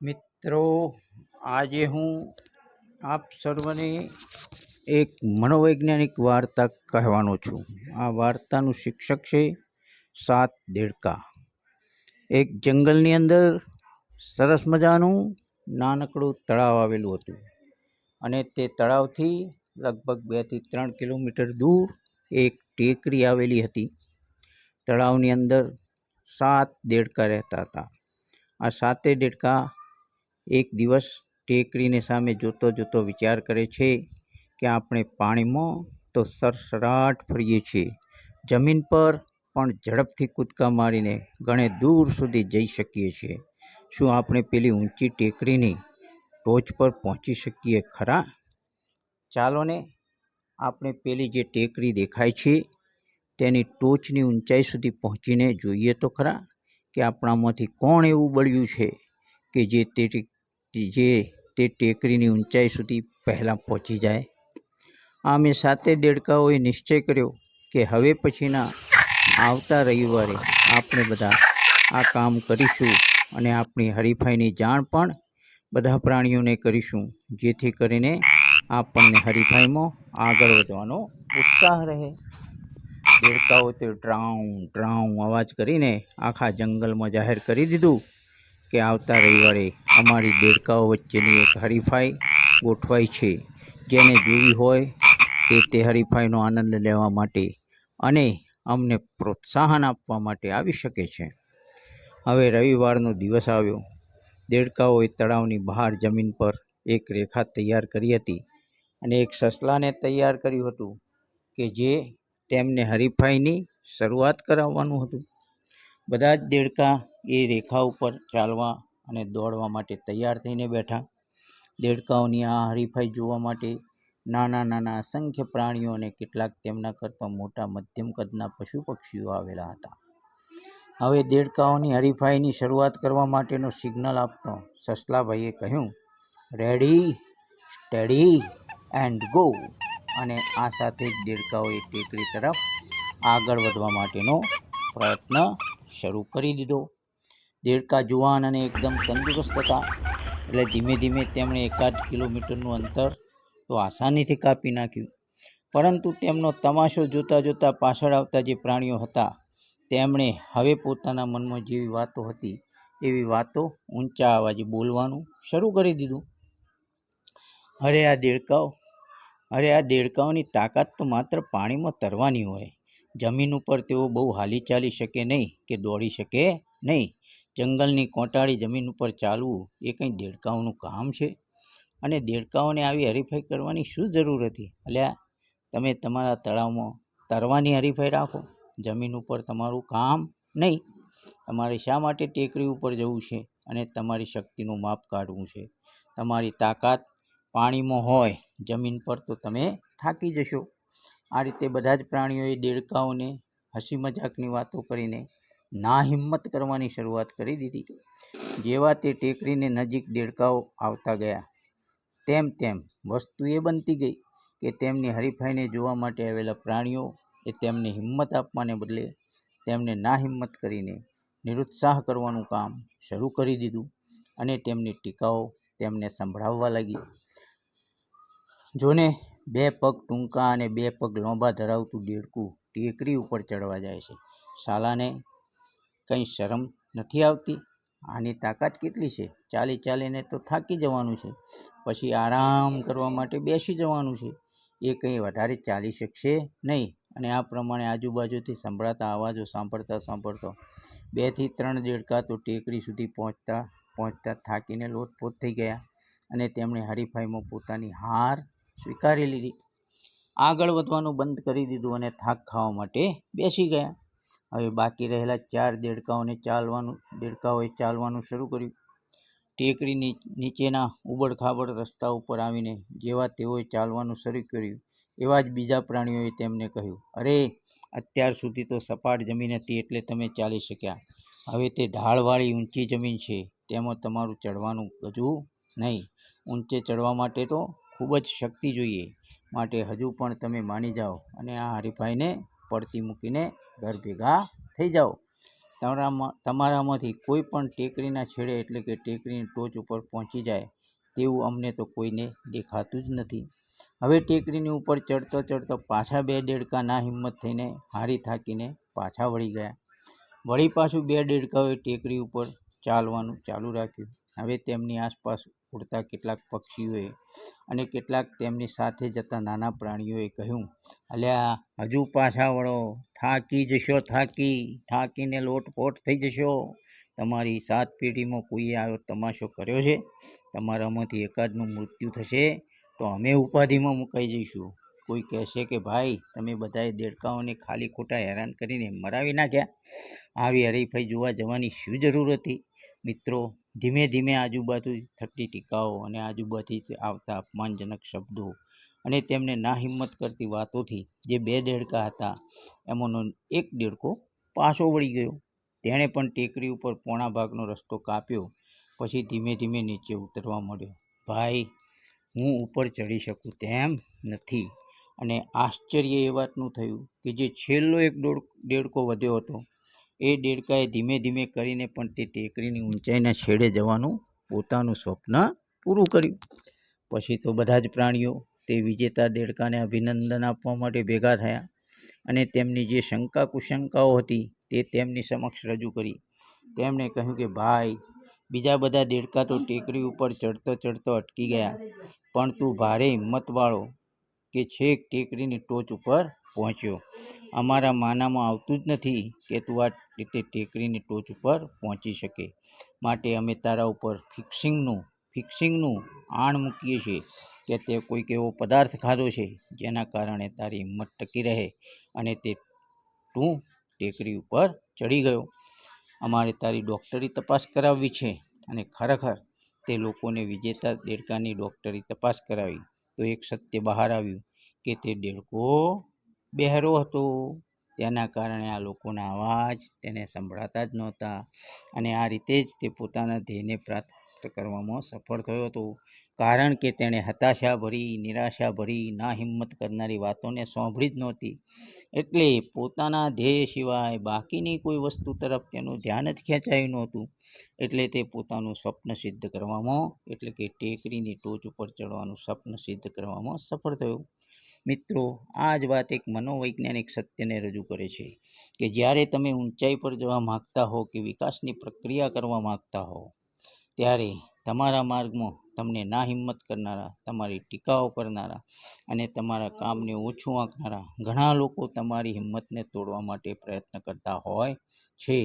મિત્રો, આજે હું આપ સર્વને એક મનોવૈજ્ઞાનિક વાર્તા કહેવાનો છું. આ વાર્તાનું શીર્ષક છે 7 દેડકા. એક જંગલની અંદર સરસ મજાનું નાનકડું તળાવ આવેલું હતું અને તે તળાવથી લગભગ 2 થી 3 કિલોમીટર દૂર એક ટેકરી આવેલી હતી. તળાવની અંદર 7 દેડકા રહેતા હતા. આ 7 દેડકા એક દિવસ ટેકરીને સામે જોતો જોતો વિચાર કરે છે કે આપણે પાણીમાં તો સરસરાટ ફરીએ છીએ, જમીન પર પણ ઝડપથી કૂદકા મારીને ઘણે દૂર સુધી જઈ શકીએ છીએ. શું આપણે પેલી ઊંચી ટેકરીની ટોચ પર પહોંચી શકીએ ખરા? ચાલો ને આપણે પેલી જે ટેકરી દેખાય છે તેની ટોચની ઊંચાઈ સુધી પહોંચીને જોઈએ તો ખરા કે આપણામાંથી કોણ એવું બળ્યું છે કે જે તે ટેકરીની ઊંચાઈ સુધી પહેલાં પહોંચી જાય. આમે 7 દેડકાઓએ નિશ્ચય કર્યો કે હવે પછીના આવતા રવિવારે આપણે બધા આ કામ કરીશું અને આપણી હરીફાઈની જાણ પણ બધા પ્રાણીઓને કરીશું, જેથી કરીને આપણને હરીફાઈમાં આગળ વધવાનો ઉત્સાહ રહે. દેડકાઓ તે ડ્રાઉં ડ્રાઉં અવાજ કરીને આખા જંગલમાં જાહેર કરી દીધું કે આવતા રવિવારે અમારી દેડકાઓ વચ્ચેની એક હરીફાઈ ગોઠવાઈ છે. જેને જોવી હોય તે હરીફાઈનો આનંદ લેવા માટે અને અમને પ્રોત્સાહન આપવા માટે આવી શકે છે. હવે રવિવારનો દિવસ આવ્યો. દેડકાઓએ તળાવની બહાર જમીન પર એક રેખા તૈયાર કરી હતી અને એક સસલાને તૈયાર કર્યું હતું કે જે તેમને હરીફાઈની શરૂઆત કરાવવાનું હતું. બધા જ દેડકા એ રેખા ઉપર ચાલવા અને દોડવા માટે તૈયાર થઈને બેઠા. દેડકાઓની આ હરીફાઈ જોવા માટે નાના નાના અસંખ્ય પ્રાણીઓ અને કેટલાક તેમના કરતાં મોટા મધ્યમ કદના પશુ પક્ષીઓ આવેલા હતા. હવે દેડકાઓની હરીફાઈની શરૂઆત કરવા માટેનો સિગ્નલ આપતો સસલાભાઈએ કહ્યું, રેડી, સ્ટેડી એન્ડ ગો. અને આ સાથે જ દેડકાઓએ ટેકરી તરફ આગળ વધવા માટેનો પ્રયત્ન શરૂ કરી દીધો. દેડકા જુવાન અને એકદમ તંદુરસ્ત હતા, એટલે ધીમે ધીમે તેમણે 1 કિલોમીટરનું અંતર તો આસાનીથી કાપી નાખ્યું. પરંતુ તેમનો તમાશો જોતા જોતા પાછળ આવતા જે પ્રાણીઓ હતા તેમણે હવે પોતાના મનમાં જેવી વાતો હતી એવી વાતો ઊંચા અવાજે બોલવાનું શરૂ કરી દીધું. અરે આ દેડકાઓની તાકાત તો માત્ર પાણીમાં તરવાની હોય. જમીન ઉપર તેઓ બહુ હાલી ચાલી શકે નહીં કે દોડી શકે નહીં. જંગલની કોટાળી જમીન ઉપર ચાલવું એ કંઈ દેડકાઓનું કામ છે? અને દેડકાઓને આવી હરીફાઈ કરવાની શું જરૂર હતી? અલ્યા, તમે તમારા તળાવમાં તરવાની હરીફાઈ રાખો. જમીન ઉપર તમારું કામ નહીં. તમારે શા માટે ટેકરી ઉપર જવું છે અને તમારી શક્તિનું માપ કાઢવું છે? તમારી તાકાત પાણીમાં હોય, જમીન પર તો તમે થાકી જશો. આ રીતે બધા જ પ્રાણીઓએ દેડકાઓને હસી મજાકની વાતો કરીને ના હિંમત કરવાની શરૂઆત કરી દીધી. જેવા તે ટેકરીને નજીક દેડકાઓ આવતા ગયા તેમ તેમ વસ્તુ એ બનતી ગઈ કે તેમની હરીફાઈને જોવા માટે આવેલા પ્રાણીઓ એ તેમને હિંમત આપવાને બદલે તેમને ના હિંમત કરીને નિરુત્સાહ કરવાનું કામ શરૂ કરી દીધું અને તેમની ટીકાઓ તેમને સંભળાવવા લાગી. જોને, 2 પગ ટૂંકા અને 2 પગ લાંબા ધરાવતું દેડકું ટેકરી ઉપર ચડવા જાય છે. સાલાને કંઈ શરમ નથી આવતી? આની તાકાત કેટલી છે? ચાલી ચાલીને તો થાકી જવાનું છે, પછી આરામ કરવા માટે બેસી જવાનું છે. એ કંઈ વધારે ચાલી શકશે નહીં. અને આ પ્રમાણે આજુબાજુથી સંભળાતા અવાજો સાંભળતા 2 થી 3 દેડકા તો ટેકરી સુધી પહોંચતા થાકીને લોટપોટ થઈ ગયા અને તેમણે હરીફાઈમાં પોતાની હાર સ્વીકારી લીધી. આગળ વધવાનું બંધ કરી દીધું અને થાક ખાવા માટે બેસી ગયા. હવે બાકી રહેલા 4 દેડકાઓએ ચાલવાનું શરૂ કર્યું. ટેકરી નીચેના ઉબડખાબડ રસ્તા ઉપર આવીને જેવા તેઓએ ચાલવાનું શરૂ કર્યું એવા જ બીજા પ્રાણીઓએ તેમને કહ્યું, અરે, અત્યાર સુધી તો સપાટ જમીન હતી એટલે તમે ચાલી શક્યા. હવે તે ઢાળવાળી ઊંચી જમીન છે, તેમાં તમારું ચડવાનું ગજવું નહીં. ઊંચે ચડવા માટે તો ખૂબ જ શક્તિ જોઈએ. માટે હજુ પણ તમે માની જાઓ અને આ હરીફાઈને પડતી મૂકીને ઘર ભેગા થઈ જાઓ. તમારામાંથી કોઈ પણ ટેકરીના છેડે એટલે કે ટેકરીની ટોચ ઉપર પહોંચી જાય તેવું અમને તો કોઈને દેખાતું જ નથી. હવે ટેકરીની ઉપર ચડતો ચડતો પાછા 2 દેડકા ના હિંમત થઈને હારી થાકીને પાછા વળી ગયા. વળી પાછું 2 દેડકાઓએ ટેકરી ઉપર ચાલવાનું ચાલુ રાખ્યું. હવે તેમની આસપાસ ઉડતા કેટલાક પક્ષીઓએ અને કેટલાક તેમની સાથે જતા નાના પ્રાણીઓએ કહ્યું, અલ્યા હજુ પાછા વળો, થાકી જશો, થાકીને લોટપોટ થઈ જશો. તમારી 7 પેઢીમાં કોઈએ આવ્યો તમાશો કર્યો છે? તમારામાંથી એકાદનું મૃત્યુ થશે તો અમે ઉપાધિમાં મુકાઈ જઈશું. કોઈ કહેશે કે ભાઈ તમે બધાએ દેડકાઓને ખાલી ખોટા હેરાન કરીને મરાવી નાખ્યા, આવી હરીફાઈ જોવા જવાની શું જરૂર હતી? મિત્રો, ધીમે ધીમે આજુબાજુ થતી ટીકાઓ અને આજુબાજુથી આવતા અપમાનજનક શબ્દો અને તેમને નાહિંમત કરતી વાતોથી જે 2 દેડકા હતા એમાંનો એક દેડકો પાછો વળી ગયો. તેણે પણ ટેકરી ઉપર પોણા ભાગનો રસ્તો કાપ્યો. પછી ધીમે ધીમે નીચે ઉતરવા માંડ્યો. ભાઈ, હું ઉપર ચડી શકું તેમ નથી. અને આશ્ચર્ય એ વાતનું થયું કે જે છેલ્લો એક દેડકો વધ્યો હતો એ દેડકાએ ધીમે ધીમે કરીને પણ તે ટેકરીની ઊંચાઈના છેડે જવાનું પોતાનું સ્વપ્ન પૂરું કર્યું. પછી તો બધા જ પ્રાણીઓ તે વિજેતા દેડકાને અભિનંદન આપવા માટે ભેગા થયા અને તેમની જે શંકા કુશંકાઓ હતી તે તેમની સમક્ષ રજૂ કરી. તેમણે કહ્યું કે ભાઈ, બીજા બધા દેડકા તો ટેકરી ઉપર ચડતો ચડતો અટકી ગયા, પણ તું ભારે હિંમતવાળો કે છેક ટેકરીની ટોચ ઉપર પહોંચ્યો. અમારા માનામાં આવતું જ નથી કે તું આ રીતે ટેકરીની ટોચ ઉપર પહોંચી શકે. માટે અમે તારા ઉપર ફિક્સિંગનું આણ મૂકીએ છીએ કે તે કોઈક એવો પદાર્થ ખાધો છે જેના કારણે તારી હિંમત ટકી રહે અને તું ટેકરી ઉપર ચડી ગયો. અમારે તારી ડૉક્ટરી તપાસ કરાવવી છે. અને ખરેખર તે લોકોને વિજેતા દેડકાની ડૉક્ટરી તપાસ કરાવી તો એક સત્ય બહાર આવ્યું કે તે દેડકો બહેરો હતો. તેના કારણે આ લોકોના અવાજ તેને સંભળાતા જ નહોતા અને આ રીતે જ તે પોતાના ધ્યેયને પ્રાપ્ત કરવામાં સફળ થયો હતો. કારણ કે તેણે હતાશાભરી, નિરાશાભરી, નાહિંમત કરનારી વાતોને સાંભળી જ નહોતી. એટલે પોતાના ધ્યેય સિવાય બાકીની કોઈ વસ્તુ તરફ તેનું ધ્યાન જ ખેંચાયું નહોતું. એટલે તે પોતાનું સ્વપ્ન સિદ્ધ કરવામાં એટલે કે ટેકરીની ટોચ ઉપર ચડવાનું સ્વપ્ન સિદ્ધ કરવામાં સફળ થયો. મિત્રો, આ જ વાત એક મનોવૈજ્ઞાનિક સત્યને રજૂ કરે છે કે જ્યારે તમે ઊંચાઈ પર જવા માગતા હો કે વિકાસની પ્રક્રિયા કરવા માગતા હો ત્યારે તમારા માર્ગમાં તમને નાહિંમત કરનારા, તમારી ટીકાઓ કરનારા અને તમારા કામને ઓછું આંકનારા ઘણા લોકો તમારી હિંમતને તોડવા માટે પ્રયત્ન કરતા હોય છે.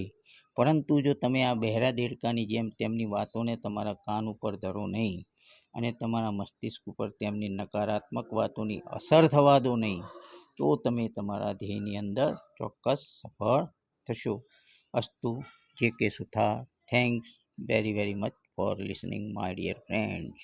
પરંતુ જો તમે આ બહેરા દેડકાની જેમ તેમની વાતોને તમારા કાન ઉપર ધરો નહીં અને તમારા મસ્તિષ્ક ઉપર તેમની નકારાત્મક વાતોની અસર થવા દો નહીં, તો તમે તમારા ધ્યેયની અંદર ચોક્કસ સફળ થશો. અસ્તુ. J K Suthar. Thanks very much for listening, my dear friends.